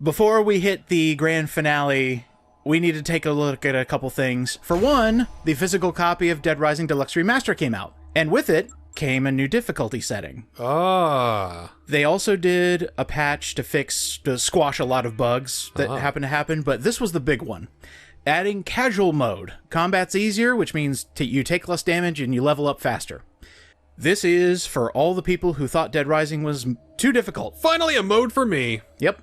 Before we hit the grand finale, we need to take a look at a couple things. For one, the physical copy of Dead Rising Deluxe Remaster came out, and with it came a new difficulty setting. Ah. They also did a patch to squash a lot of bugs that happened to happen, but this was the big one. Adding casual mode. Combat's easier, which means you take less damage and you level up faster. This is for all the people who thought Dead Rising was too difficult. Finally a mode for me. Yep.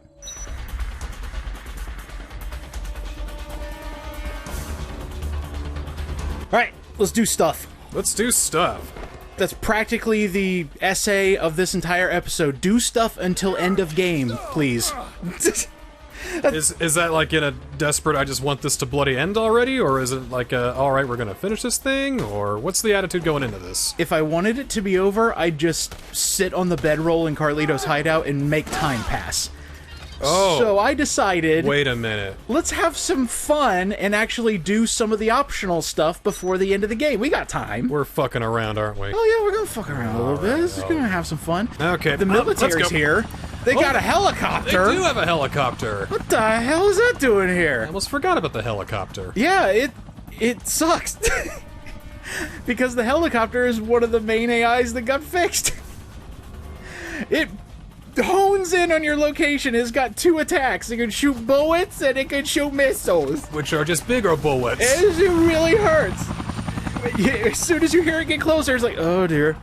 Alright, let's do stuff. Let's do stuff. That's practically the essay of this entire episode. Do stuff until end of game, please. Is that like in a desperate, I just want this to bloody end already? Or is it like alright, we're gonna finish this thing? Or what's the attitude going into this? If I wanted it to be over, I'd just sit on the bedroll in Carlito's hideout and make time pass. Oh. So I decided, Wait a minute. let's have some fun and actually do some of the optional stuff before the end of the game. We got time. We're fucking around, aren't we? Oh yeah, we're gonna fuck around a little bit. This is gonna have some fun. Okay. The let's military's go. here. They got a They helicopter. do have a helicopter. What the hell is that doing I here? almost forgot about the helicopter. Yeah, it sucks. Because the helicopter is one of the main AIs that got fixed. It hones in on your location. It's got 2 attacks. It can shoot bullets and it can shoot missiles. Which are just bigger bullets. It really hurts. As soon as you hear it get closer, it's like, oh dear.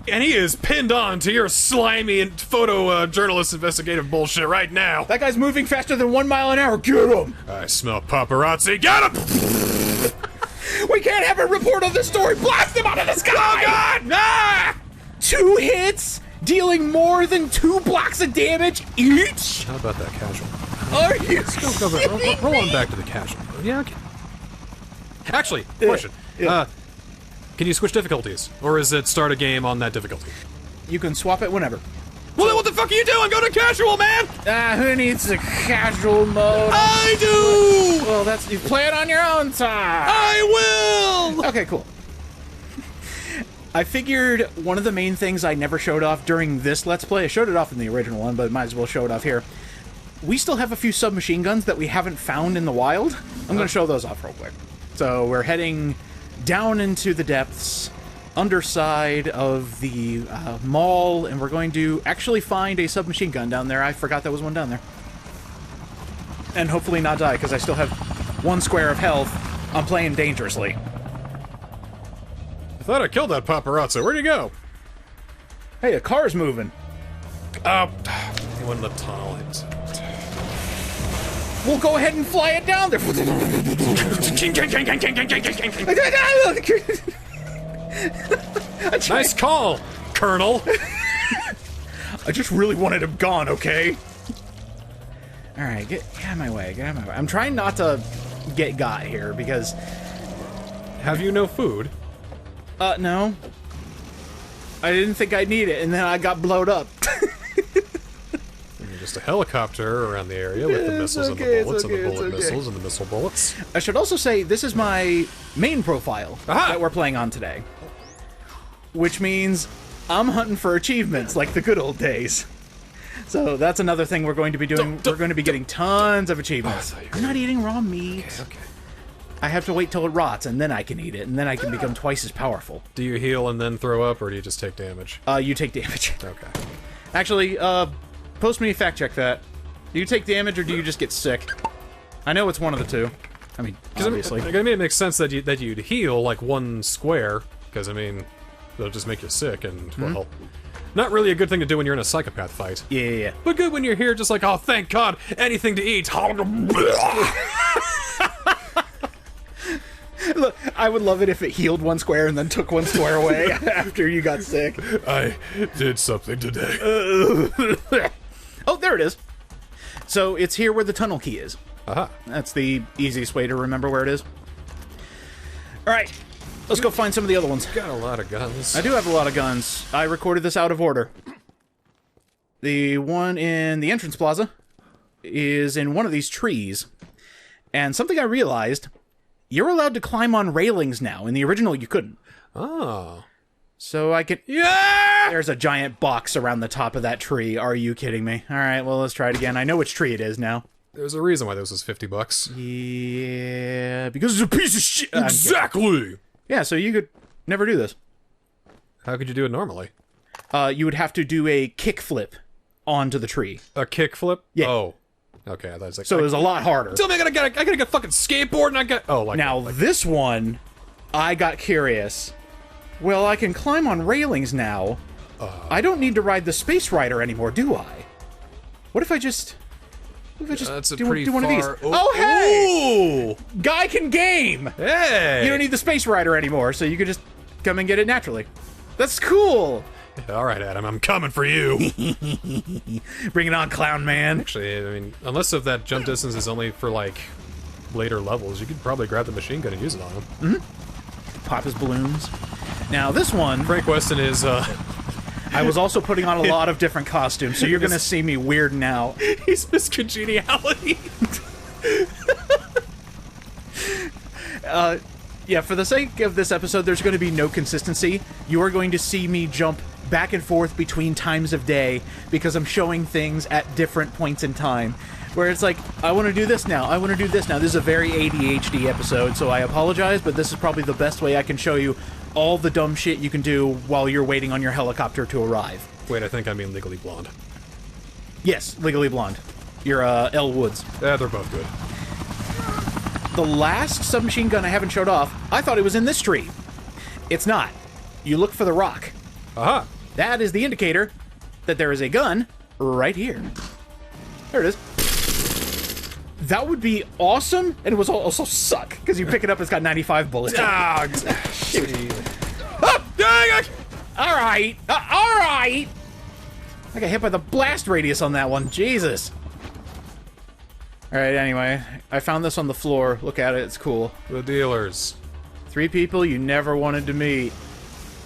And he is pinned on to your slimy and photojournalist investigative bullshit right now. That guy's moving faster than 1 mile an hour. Get him! I smell paparazzi. Get him! We can't have a report of this story. Blast him out of the sky! Oh God! Ah! 2 hits, dealing more than 2 blocks of damage each. How about that casual? Are you? Roll on back to the casual. Yeah, okay. Actually, question. Can you switch difficulties? Or is it start a game on that difficulty? You can swap it whenever. Well, then what the fuck are you doing? Go to casual, man! Who needs a casual mode? I do! Well, you play it on your own time. I will! Okay, cool. I figured one of the main things I never showed off during this Let's Play, I showed it off in the original one, but might as well show it off here. We still have a few submachine guns that we haven't found in the wild. I'm going to show those off real quick. So we're heading down into the depths, underside of the mall, and we're going to actually find a submachine gun down there. I forgot there was one down there. And hopefully not die, because I still have 1 square of health. I'm playing dangerously. I thought I killed that paparazzi. Where'd he go? Hey, a car's moving. He went in the tunnel. We'll go ahead and fly it down there. Nice call, Colonel. I just really wanted him gone, okay? Alright, get out of my way, get out of my way. I'm trying not to get got here, because... Have you no food? No. I didn't think I'd need it, and then I got blowed up. Just a helicopter around the area with the missiles and the bullets and the bullet missiles and the missile bullets. I should also say, this is my main profile that we're playing on today. Which means I'm hunting for achievements like the good old days. So that's another thing we're going to be doing. We're going to be getting tons of achievements. I'm not eating raw meat. Okay. I have to wait till it rots, and then I can eat it, and then I can become twice as powerful. Do you heal and then throw up, or do you just take damage? You take damage. Okay. Actually, post me fact check that. Do you take damage, or do you just get sick? I know it's one of the two. I mean, obviously. I mean, it makes sense that you'd heal like 1 square, because I mean, it'll just make you sick, and well, not really a good thing to do when you're in a psychopath fight. Yeah. But good when you're here, just like, oh, thank God, anything to eat. Look, I would love it if it healed 1 square and then took 1 square away after you got sick. I did something today. Oh, there it is. So it's here where the tunnel key is. Aha. That's the easiest way to remember where it is. Alright, let's go find some of the other ones. Got a lot of guns. I do have a lot of guns. I recorded this out of order. The one in the entrance plaza is in one of these trees. And something I realized, you're allowed to climb on railings now. In the original, you couldn't. Oh. So I can... Yeah! There's a giant box around the top of that tree. Are you kidding me? All right, well, let's try it again. I know which tree it is now. There's a reason why this was $50. Yeah, because it's a piece of shit. Exactly! Yeah, so you could never do this. How could you do it normally? You would have to do a kickflip onto the tree. A kickflip? Yeah. Oh. Okay, I thought it was like... So it was a lot harder. Tell me I gotta get a fucking skateboard and I got... Oh, like... Now, this one, I got curious. Well, I can climb on railings now. I don't need to ride the Space Rider anymore, do I? What if I just... That's do one of these? Oh, Oh, hey! Ooh. Guy can game! Hey! You don't need the Space Rider anymore, so you could just come and get it naturally. That's cool! All right, Adam, I'm coming for you. Bring it on, clown man. Actually, I mean, unless if that jump distance is only for, like, later levels, you could probably grab the machine gun and use it on him. Mm-hmm. Pop his balloons. Now, this one... Frank Weston is, I was also putting on a lot of different costumes, so you're gonna see me weird now. He's Miss Congeniality. Yeah, for the sake of this episode, there's going to be no consistency. You are going to see me jump back and forth between times of day because I'm showing things at different points in time. Where it's like, I want to do this now, I want to do this now. This is a very ADHD episode, so I apologize, but this is probably the best way I can show you all the dumb shit you can do while you're waiting on your helicopter to arrive. Wait, I think I mean Legally Blonde. Yes, Legally Blonde. You're, Elle Woods. Yeah, they're both good. The last submachine gun I haven't showed off, I thought it was in this tree. It's not. You look for the rock. Aha! That is the indicator that there is a gun right here. There it is. That would be awesome, and it was also suck, because you pick it up, it's got 95 bullets. Ah, shoot. Ah! Alright, alright! I got hit by the blast radius on that one, Jesus. Alright, anyway, I found this on the floor. Look at it, it's cool. The dealers. 3 people you never wanted to meet.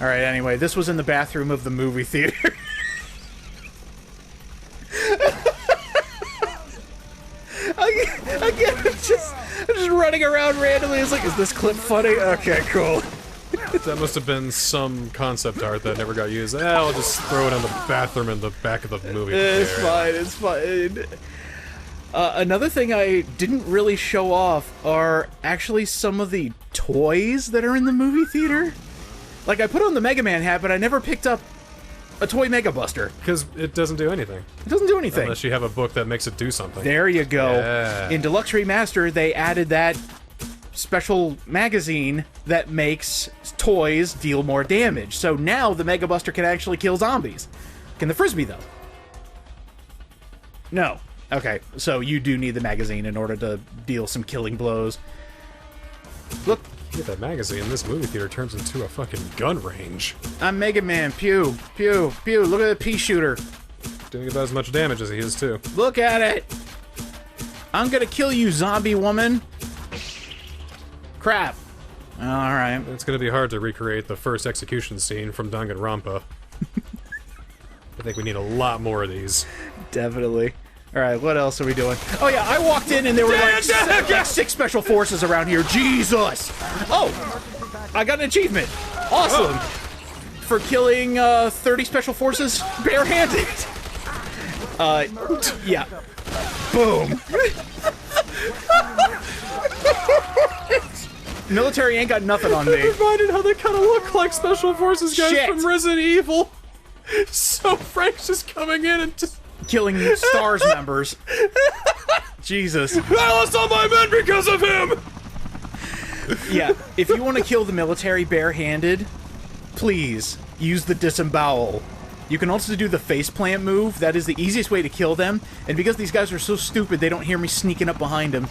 Alright, anyway, this was in the bathroom of the movie theater. Again, I'm just running around randomly. It's like, is this clip funny? Okay, cool. That must have been some concept art that never got used. I'll just throw it in the bathroom in the back of the movie. It's fine, it's fine. Another thing I didn't really show off are actually some of the toys that are in the movie theater. Like, I put on the Mega Man hat, but I never picked up a toy Mega Buster. Because it doesn't do anything. It doesn't do anything. Unless you have a book that makes it do something. There you go. Yeah. In Deluxe Remaster, they added that special magazine that makes toys deal more damage. So now the Mega Buster can actually kill zombies. Can the Frisbee, though? No. Okay, so you do need the magazine in order to deal some killing blows. Look. Get that magazine, this movie theater turns into a fucking gun range. I'm Mega Man. Pew, pew, pew. Look at the pea shooter. Doing about as much damage as he is, too. Look at it. I'm gonna kill you, zombie woman. Crap. Alright. It's gonna be hard to recreate the first execution scene from Danganronpa. I think we need a lot more of these. Definitely. Alright, what else are we doing? Oh yeah, I walked in and there were like 6 special forces around here. Jesus! Oh! I got an achievement. Awesome! For killing 30 special forces barehanded. Yeah. Boom. Military ain't got nothing on me. I'm reminded how they kind of look like special forces guys Shit. from Resident Evil. So Frank's just coming in and just killing STARS members. Jesus. I lost all my men because of him! Yeah, if you want to kill the military barehanded, please use the disembowel. You can also do the faceplant move. That is the easiest way to kill them. And because these guys are so stupid, they don't hear me sneaking up behind them.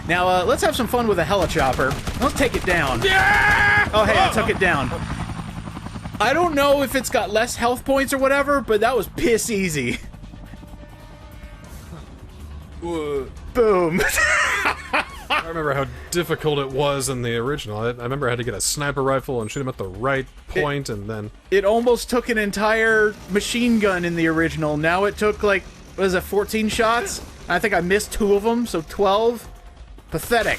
Now, let's have some fun with a helichopper. Let's take it down. Yeah! Oh, hey, I took it down. I don't know if it's got less health points or whatever, but that was piss easy. Boom. I remember how difficult it was in the original. I remember I had to get a sniper rifle and shoot him at the right point, and then... It almost took an entire machine gun in the original. Now it took, like, what is it, 14 shots? I think I missed 2 of them, so 12. Pathetic.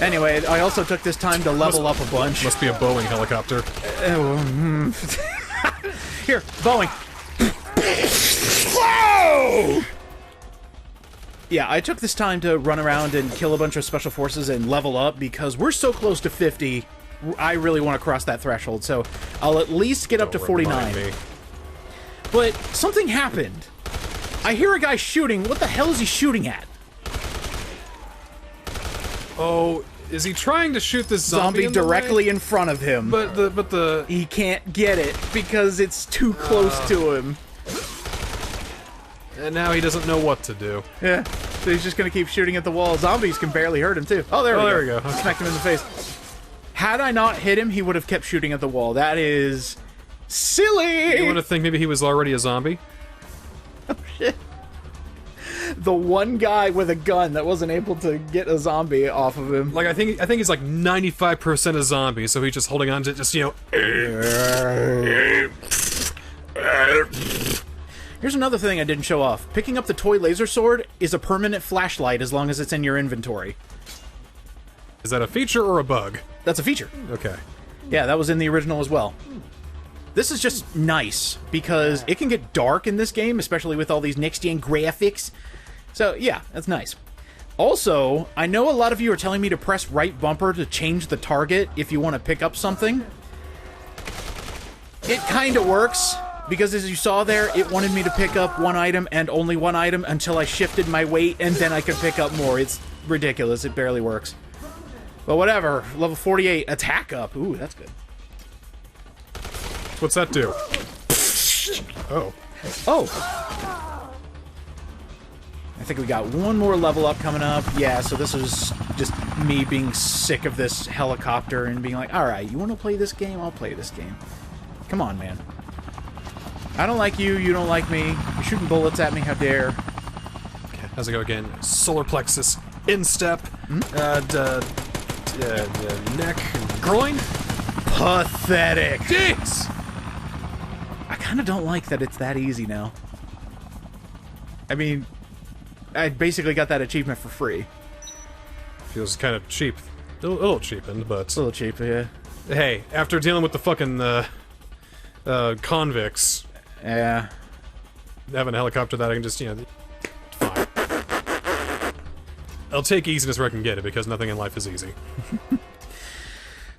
Anyway, I also took this time to level up a bunch. Must be a Boeing helicopter. Here, Boeing. Whoa! Yeah, I took this time to run around and kill a bunch of special forces and level up because we're so close to 50. I really want to cross that threshold, so I'll at least get up to 49. But something happened. I hear a guy shooting. What the hell is he shooting at? Oh, is he trying to shoot this zombie directly in front of him? But the he can't get it because it's too close to him. And now he doesn't know what to do. Yeah, so he's just gonna keep shooting at the wall. Zombies can barely hurt him too. Oh, there we go. Okay. Smacked him in the face. Had I not hit him, he would have kept shooting at the wall. That is silly. You want to think maybe he was already a zombie? Oh shit. The one guy with a gun that wasn't able to get a zombie off of him. Like I think he's like 95% a zombie, so he's just holding on to just, you know. Here's another thing I didn't show off. Picking up the toy laser sword is a permanent flashlight as long as it's in your inventory. Is that a feature or a bug? That's a feature. Okay. Yeah, that was in the original as well. This is just nice, because it can get dark in this game, especially with all these next-gen graphics. So, yeah, that's nice. Also, I know a lot of you are telling me to press right bumper to change the target if you want to pick up something. It kind of works, because as you saw there, it wanted me to pick up one item and only one item until I shifted my weight, and then I could pick up more. It's ridiculous. It barely works. But whatever. Level 48. Attack up. Ooh, that's good. What's that do? Oh. Oh. I think we got one more level up coming up. Yeah, so this is just me being sick of this helicopter and being like, alright, you want to play this game? I'll play this game. Come on, man. I don't like you, you don't like me. You're shooting bullets at me, how dare. Okay, how's it go again? Solar plexus, instep, neck, groin? Pathetic. Jeez! I kind of don't like that it's that easy now. I mean, I basically got that achievement for free. Feels kind of cheap. A little cheapened, but... A little cheap, yeah. Hey, after dealing with the fucking, convicts... Yeah. Having a helicopter that I can just, you know... Fine. I'll take easiness where I can get it, because nothing in life is easy.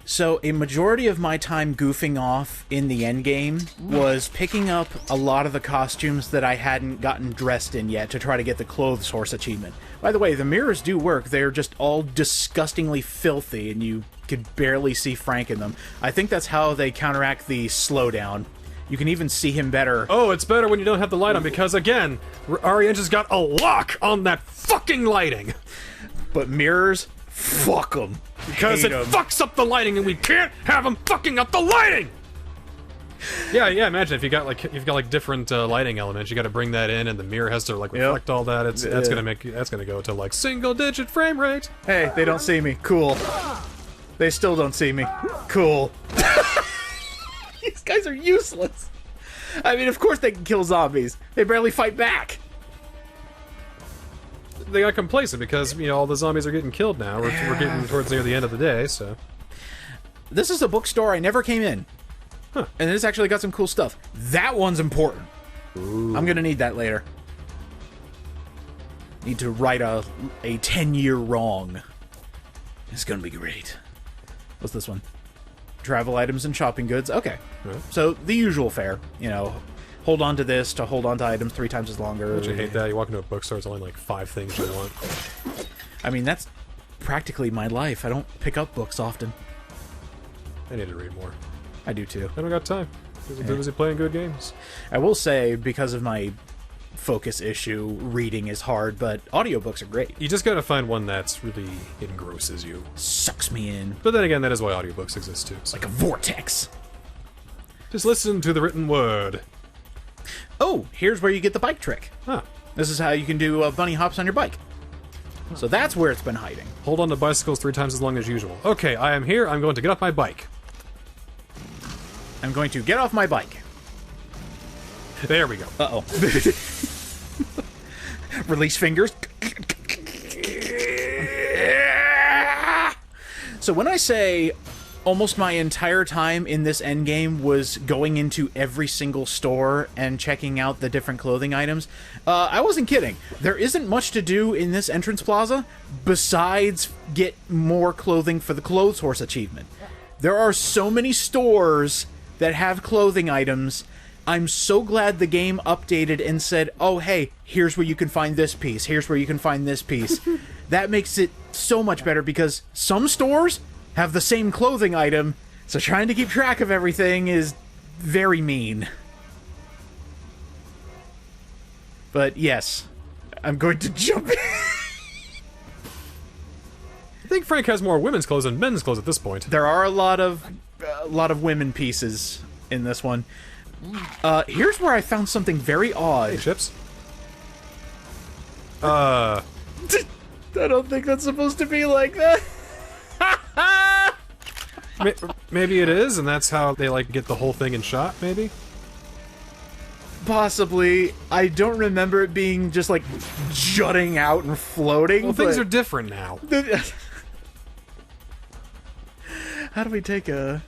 So, a majority of my time goofing off in the endgame was picking up a lot of the costumes that I hadn't gotten dressed in yet to try to get the Clothes Horse achievement. By the way, the mirrors do work. They're just all disgustingly filthy, and you could barely see Frank in them. I think that's how they counteract the slowdown. You can even see him better. Oh, it's better when you don't have the light on, because, again, Arienge's got a lock on that fucking lighting! But mirrors, fuck them. Because it fucks up the lighting, and we can't have them fucking up the lighting. Yeah. Imagine if you got like different lighting elements, you got to bring that in, and the mirror has to like reflect all that. That's gonna go to like single-digit frame rate. Hey, they don't see me. Cool. They still don't see me. Cool. These guys are useless. I mean, of course they can kill zombies. They barely fight back. They got complacent because, you know, all the zombies are getting killed now. We're getting towards near the end of the day, so... This is a bookstore I never came in. Huh. And it's actually got some cool stuff. That one's important. Ooh. I'm gonna need that later. Need to right a 10-year wrong. It's gonna be great. What's this one? Travel items and shopping goods. Okay. Right. So, the usual fare. You know, hold on to this to hold on to items 3 times as longer. Don't you hate that? You walk into a bookstore, it's only like 5 things you want. I mean, that's practically my life. I don't pick up books often. I need to read more. I do too. I don't got time. I'm busy playing good games. I will say, because of my focus issue, reading is hard, but audiobooks are great. You just gotta find one that's really engrosses you. Sucks me in. But then again, that is why audiobooks exist too. So. Like a vortex. Just listen to the written word. Oh, here's where you get the bike trick. Huh. This is how you can do bunny hops on your bike. So that's where it's been hiding. Hold on to bicycles 3 times as long as usual. Okay, I am here. I'm going to get off my bike. I'm going to get off my bike. There we go. Uh-oh. Release fingers. So when I say almost my entire time in this endgame was going into every single store and checking out the different clothing items. I wasn't kidding. There isn't much to do in this entrance plaza besides get more clothing for the Clothes Horse achievement. There are so many stores that have clothing items. I'm so glad the game updated and said, oh, hey, here's where you can find this piece. Here's where you can find this piece. That makes it so much better because some stores have the same clothing item, so trying to keep track of everything is very mean. But yes, I'm going to jump in. I think Frank has more women's clothes than men's clothes at this point. There are a lot of women pieces in this one. Here's where I found something very odd. Hey, Chips. I don't think that's supposed to be like that. Maybe it is, and that's how they, like, get the whole thing in shot, maybe? Possibly. I don't remember it being just, like, jutting out and floating. Well, things are different now. How do we take a...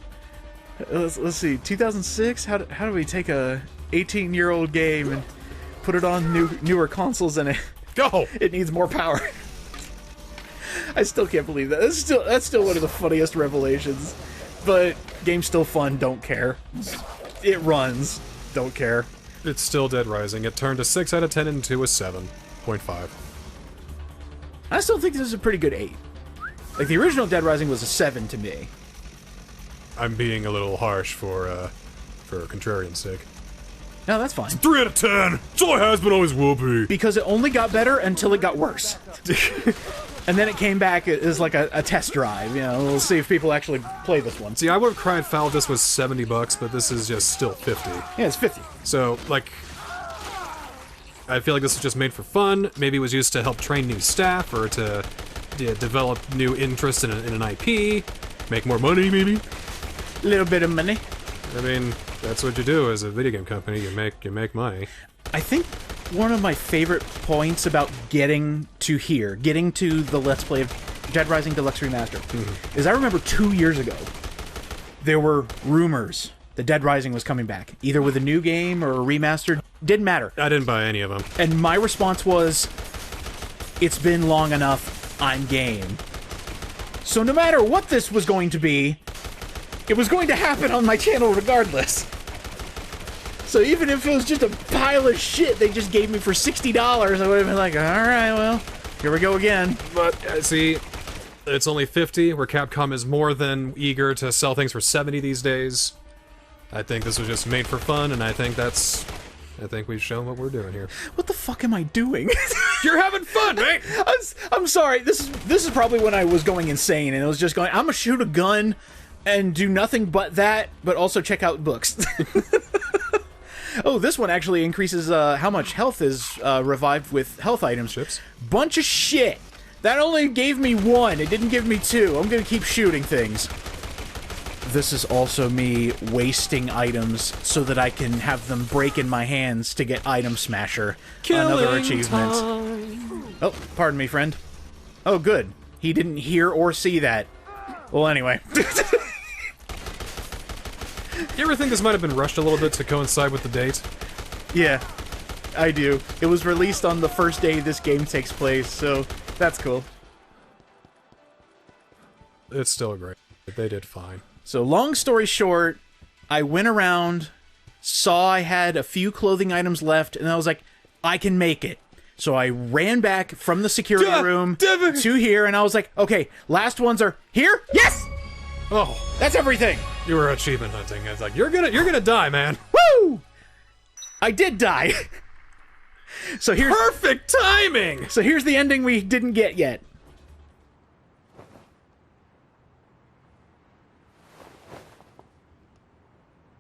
Let's see, 2006? How do we take a 18-year-old game and put it on newer consoles and it needs more power? I still can't believe that. That's still one of the funniest revelations. But game's still fun, don't care. It runs, don't care. It's still Dead Rising. It turned a 6 out of 10 into a 7.5. I still think this is a pretty good 8. Like, the original Dead Rising was a 7 to me. I'm being a little harsh for contrarian's sake. No, that's fine. 3 out of 10! It's all it has been, always will be. Because it only got better until it got worse. And then it came back as like a test drive, you know, we'll see if people actually play this one. See, I would have cried foul if this was $70, but this is just still 50. Yeah, it's 50. So, like, I feel like this was just made for fun. Maybe it was used to help train new staff, or to develop new interest in an IP, make more money, maybe? A little bit of money. I mean, that's what you do as a video game company. You make money. I think one of my favorite points about getting to the Let's Play of Dead Rising Deluxe Remaster, is I remember 2 years ago, there were rumors that Dead Rising was coming back, either with a new game or a remaster. Didn't matter. I didn't buy any of them. And my response was, it's been long enough, I'm game. So no matter what this was going to be, it was going to happen on my channel regardless. So even if it was just a pile of shit they just gave me for $60, I would have been like, alright, well, here we go again. But, see, it's only 50, where Capcom is more than eager to sell things for 70 these days. I think this was just made for fun, and I think we've shown what we're doing here. What the fuck am I doing? You're having fun, mate! I'm sorry, this is probably when I was going insane, and it was just going, I'm gonna shoot a gun and do nothing but that, but also check out books. Oh, this one actually increases how much health is revived with health items. Chips? Bunch of shit. That only gave me 1. It didn't give me 2. I'm gonna keep shooting things. This is also me wasting items so that I can have them break in my hands to get Item Smasher on other achievements. Oh, pardon me, friend. Oh, good. He didn't hear or see that. Well, anyway. You ever think this might have been rushed a little bit to coincide with the date? Yeah, I do. It was released on the first day this game takes place, so that's cool. It's still great. They did fine. So long story short, I went around, saw I had a few clothing items left, and I was like, I can make it. So I ran back from the security room to here, and I was like, okay, last ones are here? Yes! Oh, that's everything! You were achievement hunting. It's like, you're gonna die, man. Woo! I did die. So here's perfect timing! So here's the ending we didn't get yet.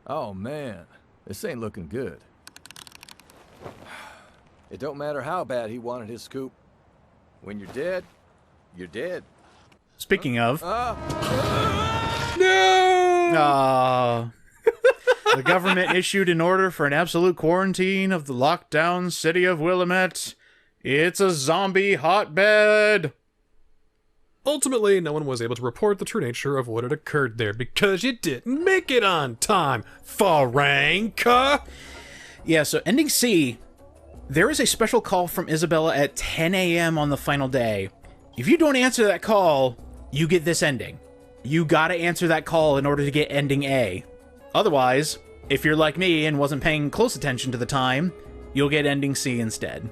Oh man, this ain't looking good. It don't matter how bad he wanted his scoop. When you're dead, you're dead. Speaking of... No! The government issued an order for an absolute quarantine of the lockdown city of Willamette. It's a zombie hotbed. Ultimately, no one was able to report the true nature of what had occurred there because you didn't make it on time, Faranka! Yeah, so ending C, there is a special call from Isabella at 10 a.m. on the final day. If you don't answer that call, you get this ending. You gotta answer that call in order to get ending A. Otherwise, if you're like me and wasn't paying close attention to the time, you'll get ending C instead.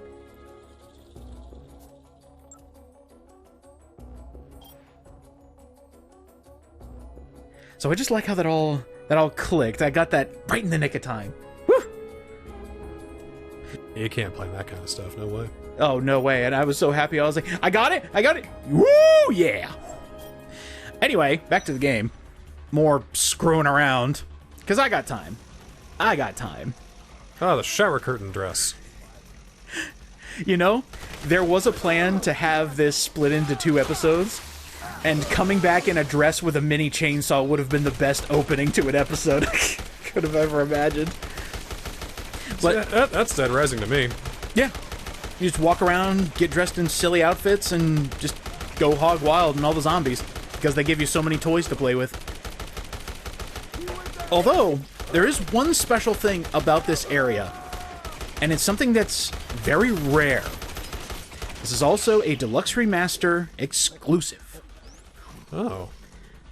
So I just like how that all clicked. I got that right in the nick of time. Woo! You can't play that kind of stuff, no way. Oh, no way. And I was so happy. I was like, I got it! I got it! Woo! Yeah! Anyway, back to the game. More screwing around. Because I got time. I got time. Ah, the shower curtain dress. You know, there was a plan to have this split into 2 episodes, and coming back in a dress with a mini chainsaw would have been the best opening to an episode I could have ever imagined. But that's Dead Rising to me. yeah, you just walk around, get dressed in silly outfits, and just go hog wild and all the zombies, because they give you so many toys to play with. Although, there is one special thing about this area, and it's something that's very rare. This is also a Deluxe Remaster exclusive. Oh.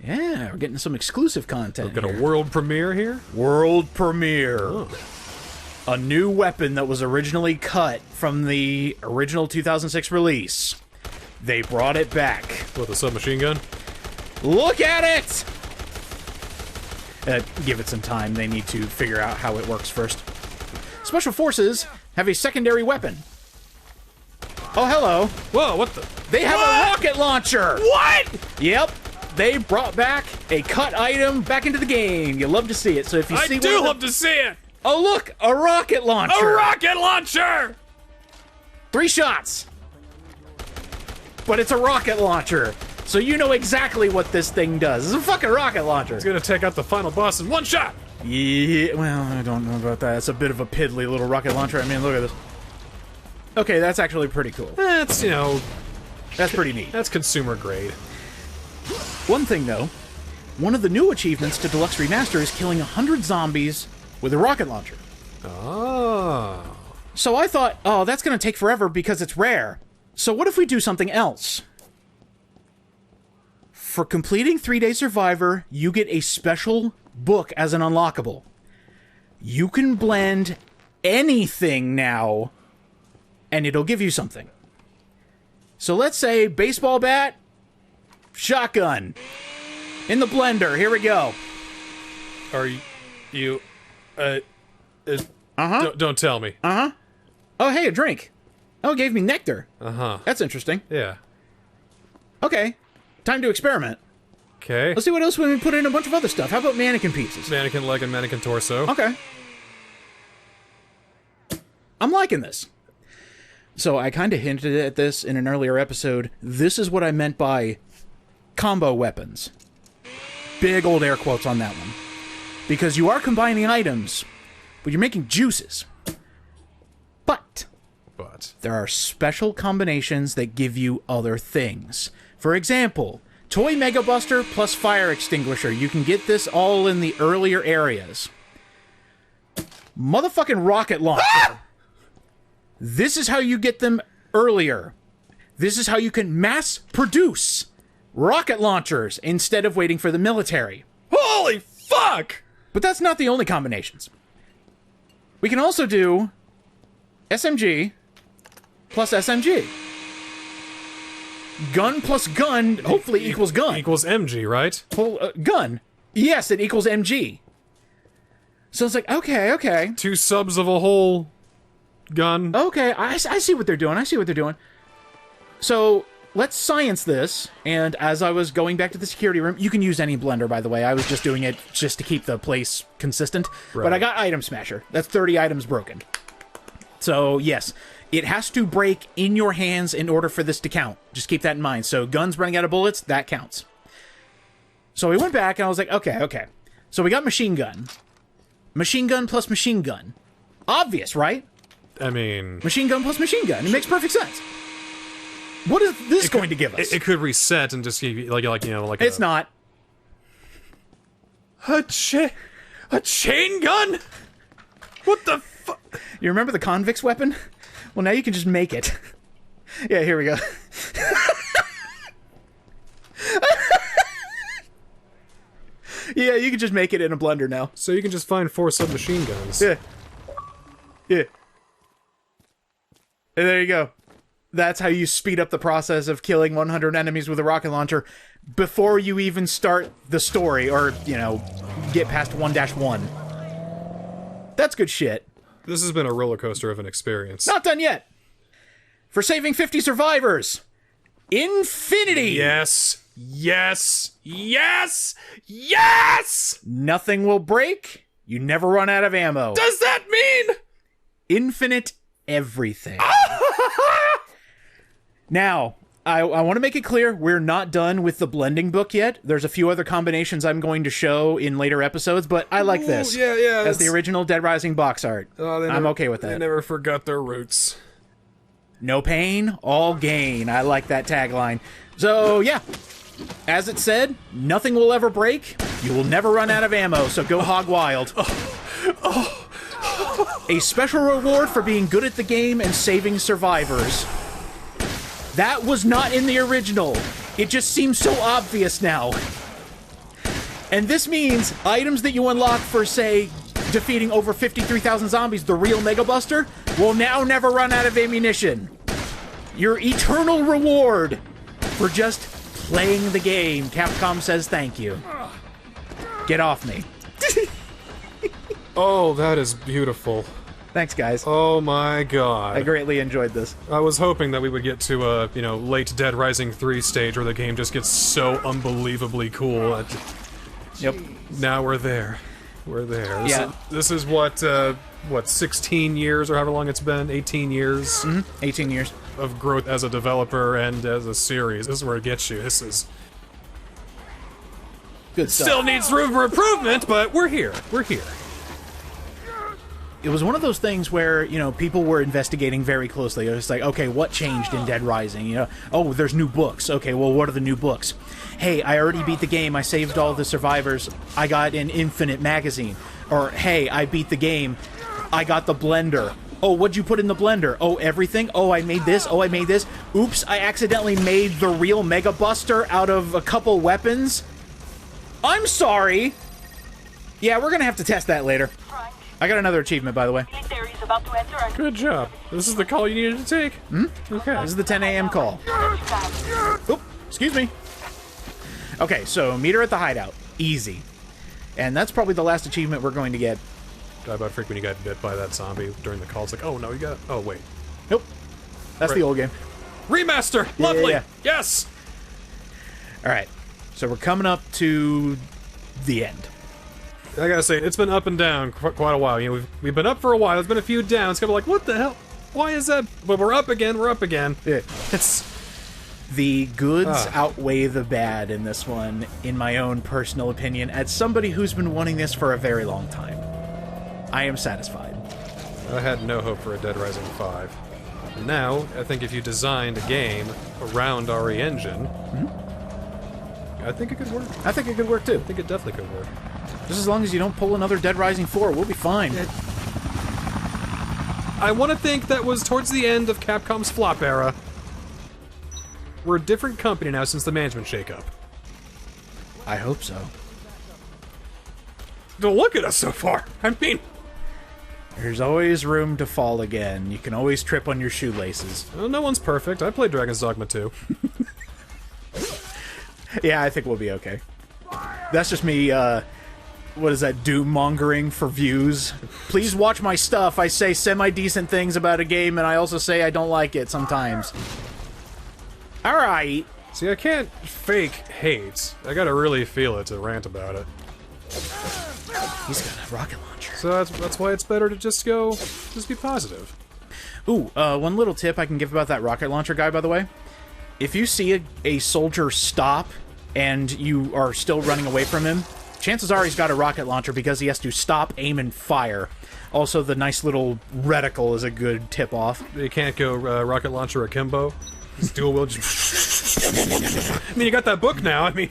Yeah, we're getting some exclusive content. We've got a world premiere here? World premiere. Oh. A new weapon that was originally cut from the original 2006 release. They brought it back. What, the submachine gun? Look at it! Give it some time. They need to figure out how it works first. Special Forces have a secondary weapon. Oh, hello. Whoa, what the? They have a rocket launcher! What? Yep. They brought back a cut item back into the game. You love to see it. So if you see I do love to see it! Oh, look! A rocket launcher! A rocket launcher! 3 shots! But it's a rocket launcher. So you know exactly what this thing does. It's a fucking rocket launcher. It's gonna take out the final boss in 1 shot! Yeah, well, I don't know about that. It's a bit of a piddly little rocket launcher. I mean, look at this. Okay, that's actually pretty cool. That's, you know... That's pretty neat. That's consumer grade. One thing, though. One of the new achievements to Deluxe Remaster is killing 100 zombies with a rocket launcher. Oh. So I thought, oh, that's going to take forever because it's rare. So what if we do something else? For completing 3-Day Survivor, you get a special book as an unlockable. You can blend anything now, and it'll give you something. So let's say baseball bat, shotgun. In the blender, here we go. Are you... Don't tell me. Uh-huh. Oh, hey, a drink. Oh, it gave me nectar. Uh-huh. That's interesting. Yeah. Okay, time to experiment. Okay. Let's see what else we can put in a bunch of other stuff. How about mannequin pieces? Mannequin leg and mannequin torso. Okay. I'm liking this. So I kind of hinted at this in an earlier episode. This is what I meant by combo weapons. Big old air quotes on that one. Because you are combining items, but you're making juices. But there are special combinations that give you other things. For example, Toy Mega Buster plus Fire Extinguisher. You can get this all in the earlier areas. Motherfucking rocket launcher. Ah! This is how you get them earlier. This is how you can mass produce rocket launchers instead of waiting for the military. Holy fuck! But that's not the only combinations. We can also do SMG plus SMG. Gun plus gun hopefully equals gun. Equals MG, right? Gun. Yes, it equals MG. So it's like, okay. 2 subs of a whole gun. Okay, I see what they're doing. I see what they're doing. So let's science this. And as I was going back to the security room, you can use any blender, by the way. I was just doing it just to keep the place consistent. Right. But I got Item Smasher. That's 30 items broken. So, yes, it has to break in your hands in order for this to count. Just keep that in mind. So, guns running out of bullets, that counts. So we went back and I was like, okay. So we got machine gun. Machine gun plus machine gun. Obvious, right? I mean... Machine gun plus machine gun. It makes perfect sense. What is this going to give us? It could reset and just give you, like you know, like It's not. A chain gun? What the fuck? You remember the convict's weapon? Well, now you can just make it. Yeah, here we go. Yeah, you can just make it in a blender now. So you can just find 4 submachine guns. Yeah. Yeah. And there you go. That's how you speed up the process of killing 100 enemies with a rocket launcher before you even start the story or, you know, get past 1-1. That's good shit. This has been a roller coaster of an experience. Not done yet. For saving 50 survivors, Infinity. Yes. Yes. Yes. Yes. Nothing will break. You never run out of ammo. Does that mean Infinite everything. Now, I want to make it clear, we're not done with the blending book yet. There's a few other combinations I'm going to show in later episodes, but I like this. Yeah. As the original Dead Rising box art. I'm okay with that. They never forgot their roots. No pain, all gain. I like that tagline. So, yeah. As it said, nothing will ever break. You will never run out of ammo, so go hog wild. A special reward for being good at the game and saving survivors. That was not in the original. It just seems so obvious now. And this means items that you unlock for, say, defeating over 53,000 zombies, the real Mega Buster, will now never run out of ammunition. Your eternal reward for just playing the game. Capcom says thank you. Get off me. Oh, that is beautiful. Thanks, guys. Oh my god. I greatly enjoyed this. I was hoping that we would get to a, you know, late Dead Rising 3 stage where the game just gets so unbelievably cool. Yep. Now we're there. We're there. This is what, 16 years or however long it's been? 18 years? Mm-hmm. 18 years. Of growth as a developer and as a series. This is where it gets you. This is... Good stuff. Still needs room for improvement, but we're here. We're here. It was one of those things where, you know, people were investigating very closely. It was like, okay, what changed in Dead Rising? You know, oh, there's new books. Okay, well, what are the new books? Hey, I already beat the game. I saved all the survivors. I got an Infinite magazine. Or, hey, I beat the game. I got the blender. Oh, what'd you put in the blender? Oh, everything? Oh, I made this. Oh, I made this. Oops, I accidentally made the real Mega Buster out of a couple weapons. I'm sorry. Yeah, we're gonna have to test that later. I got another achievement, by the way. Good job. This is the call you needed to take? Hmm? Okay. This is the 10 a.m. call. Oop, excuse me. Okay, so meet her at the hideout. Easy. And that's probably the last achievement we're going to get. Die about freak when you got bit by that zombie during the call. It's like, oh no, you got... Oh, wait. Nope. That's right. the old game. Remaster! Lovely! Yeah. Yes! Alright. So we're coming up to the end. I gotta say, it's been up and down quite a while. You know, we've been up for a while. There's been a few downs. It's kind of like, what the hell? Why is that? But we're up again. We're up again. Yeah. It's... The goods outweigh the bad in this one, in my own personal opinion, as somebody who's been wanting this for a very long time. I am satisfied. I had no hope for a Dead Rising 5. Now, I think if you designed a game around RE Engine, I think it could work. I think it could work too. I think it definitely could work. Just as long as you don't pull another Dead Rising 4, we'll be fine. I want to think that was towards the end of Capcom's flop era. We're a different company now since the management shakeup. I hope so. Don't look at us so far. I mean... There's always room to fall again. You can always trip on your shoelaces. Well, no one's perfect. I played Dragon's Dogma 2. Yeah, I think we'll be okay. That's just me, what is that, doom-mongering for views? Please watch my stuff. I say semi-decent things about a game, and I also say I don't like it sometimes. Alright. See, I can't fake hate. I gotta really feel it to rant about it. He's got a rocket launcher. So that's why it's better to just be positive. Ooh, one little tip I can give about that rocket launcher guy, by the way. If you see a soldier stop and you are still running away from him, chances are he's got a rocket launcher because he has to stop, aim, and fire. Also, the nice little reticle is a good tip-off. You can't go rocket launcher akimbo. It's dual wheel. I mean, you got that book now. I mean,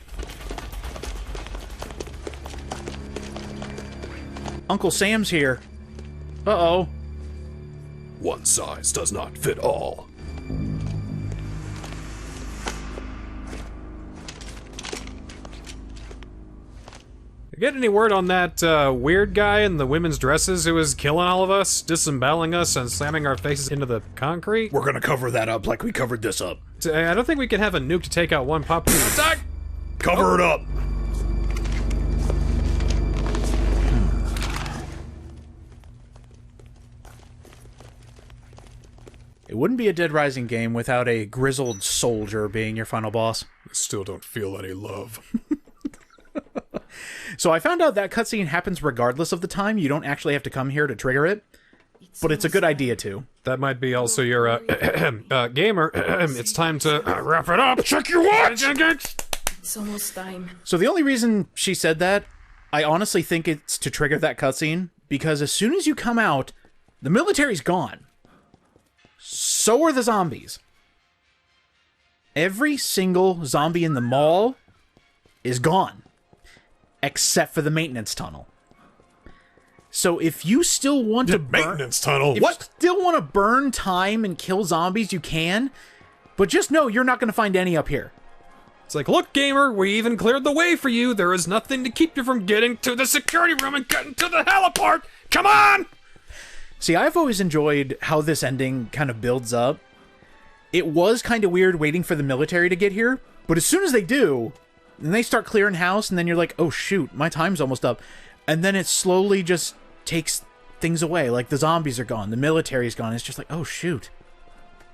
Uncle Sam's here. Uh-oh. one size does not fit all. Get any word on that weird guy in the women's dresses who was killing all of us, disemboweling us, and slamming our faces into the concrete? We're gonna cover that up like we covered this up. I don't think we can have a nuke to take out one pop attack. Cover it up! It wouldn't be a Dead Rising game without a grizzled soldier being your final boss. I still don't feel any love. So I found out that cutscene happens regardless of the time. You don't actually have to come here to trigger it. But it's a good idea, too. That might be also your, gamer. It's time to wrap it up. Check your watch! It's almost time. So the only reason she said that, I honestly think it's to trigger that cutscene, because as soon as you come out, the military's gone. So are the zombies. Every single zombie in the mall is gone. Except for the maintenance tunnel. So if you still want to burn... Maintenance tunnel? If you still want to burn time and kill zombies, you can. But just know you're not going to find any up here. It's like, look, gamer, we even cleared the way for you. There is nothing to keep you from getting to the security room and getting to the heliport. Come on! See, I've always enjoyed how this ending kind of builds up. It was kind of weird waiting for the military to get here. But as soon as they do... and they start clearing house, and then you're like, oh shoot, my time's almost up. And then it slowly just takes things away. Like, the zombies are gone, the military's gone. It's just like, oh shoot.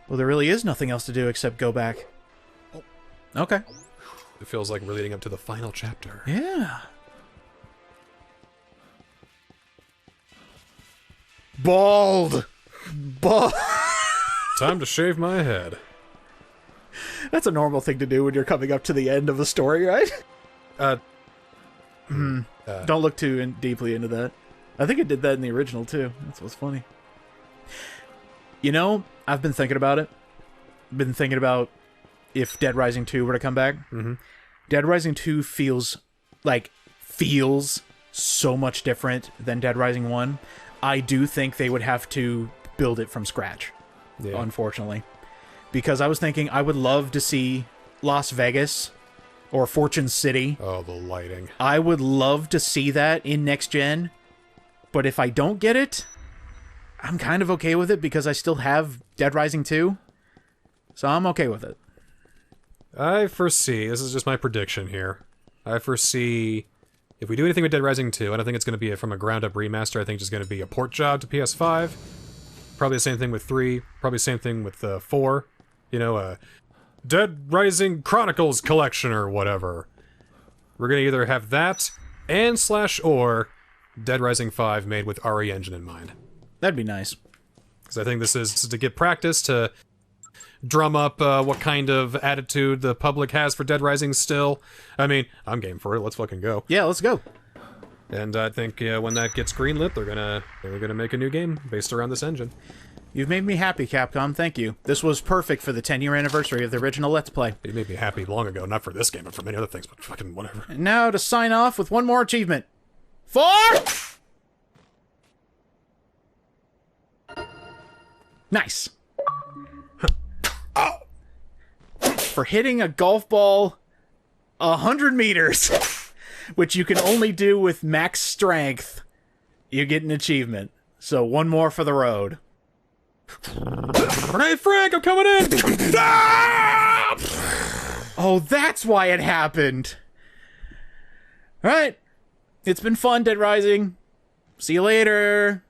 Well, there really is nothing else to do except go back. Okay. It feels like we're leading up to the final chapter. Yeah. Bald! Time to shave my head. That's a normal thing to do when you're coming up to the end of a story, right? Don't look too deeply into that. I think it did that in the original, too. That's what's funny. You know, I've been thinking about it. Been thinking about if Dead Rising 2 were to come back. Mm-hmm. Dead Rising 2 feels so much different than Dead Rising 1. I do think they would have to build it from scratch, unfortunately. Because I was thinking I would love to see Las Vegas or Fortune City. Oh, the lighting. I would love to see that in next gen. But if I don't get it, I'm kind of okay with it because I still have Dead Rising 2. So I'm okay with it. I foresee, this is just my prediction here, I foresee if we do anything with Dead Rising 2, I don't think it's going to be from a ground-up remaster, I think it's just going to be a port job to PS5. Probably the same thing with 3, probably the same thing with 4. You know, Dead Rising Chronicles Collection or whatever. We're going to either have that and or Dead Rising 5 made with RE Engine in mind. That'd be nice. Because I think this is to get practice, to drum up what kind of attitude the public has for Dead Rising still. I mean, I'm game for it. Let's fucking go. Yeah, let's go. And I think when that gets greenlit, they're gonna make a new game based around this engine. You've made me happy, Capcom. Thank you. This was perfect for the 10-year anniversary of the original Let's Play. It made me happy long ago, not for this game, but for many other things, but fucking whatever. And now to sign off with one more achievement. For... Nice. Oh! For hitting a golf ball 100 meters, which you can only do with max strength, you get an achievement. So one more for the road. Hey, Frank, I'm coming in! Oh, that's why it happened. Alright. It's been fun, Dead Rising. See you later.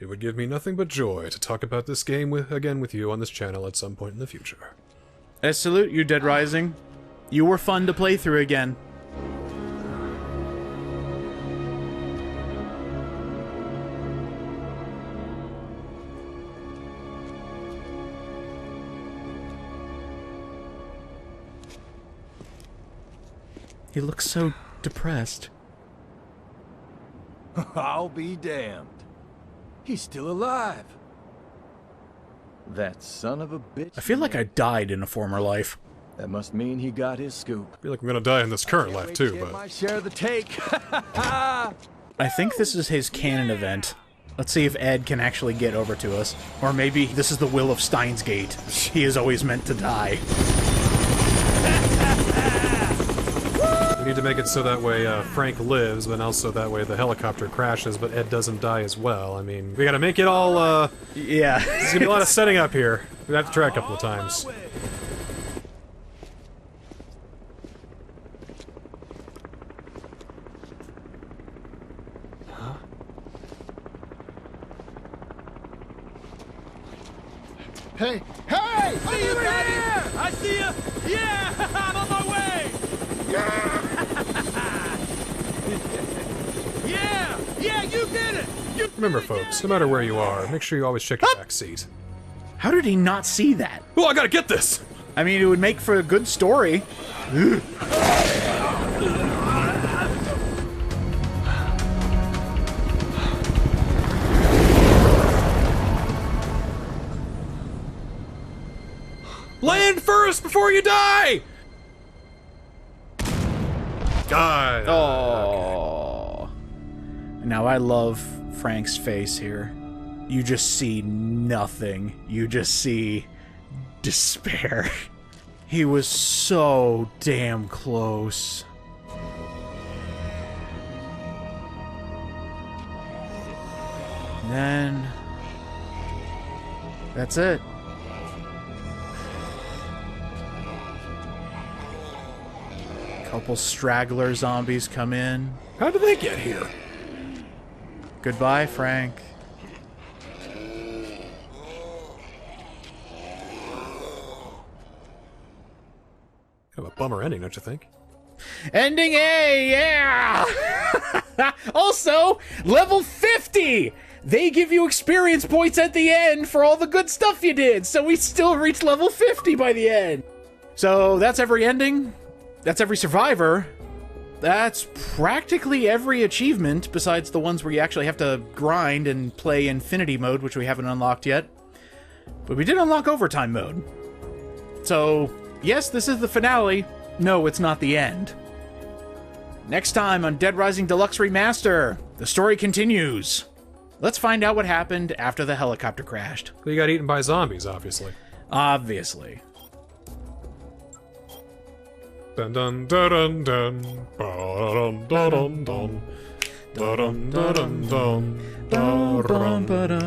It would give me nothing but joy to talk about this game again with you on this channel at some point in the future. I salute you, Dead Rising. You were fun to play through again. He looks so depressed. I'll be damned. He's still alive. That son of a bitch. I feel like I died in a former life. That must mean he got his scoop. I feel like I'm gonna die in this current life too, Get but my share of the take. I think this is his canon event. Let's see if Ed can actually get over to us. Or maybe this is the will of Steins Gate. He is always meant to die. we need to make it so that way Frank lives, but also that way the helicopter crashes, but Ed doesn't die as well. I mean, we gotta make it all, Yeah. there's gonna be a lot of setting up here. We have to try a couple of times. Hey! Hey! See you, buddy! I see you! Yeah! I'm on my way! Yeah! Yeah, you did it! You Remember, folks, no matter where you are, make sure you always check your back seat. How did he not see that? Oh, I gotta get this! I mean, it would make for a good story. Land first before you die! God. Oh. Now I love Frank's face here. You just see nothing. You just see despair. He was so damn close. Then that's it. Couple straggler zombies come in. How did they get here? Goodbye, Frank. Kind of a bummer ending, don't you think? Ending A, yeah! Also, level 50! They give you experience points at the end for all the good stuff you did, so we still reached level 50 by the end. So that's every ending. That's every survivor. That's practically every achievement, besides the ones where you actually have to grind and play Infinity mode, which we haven't unlocked yet. But we did unlock Overtime mode. So, yes, this is the finale. No, it's not the end. Next time on Dead Rising Deluxe Remaster, the story continues. Let's find out what happened after the helicopter crashed. We got eaten by zombies, obviously. Obviously. Dun dun dun dun dun dun dun dun dun dun dun dun dun dun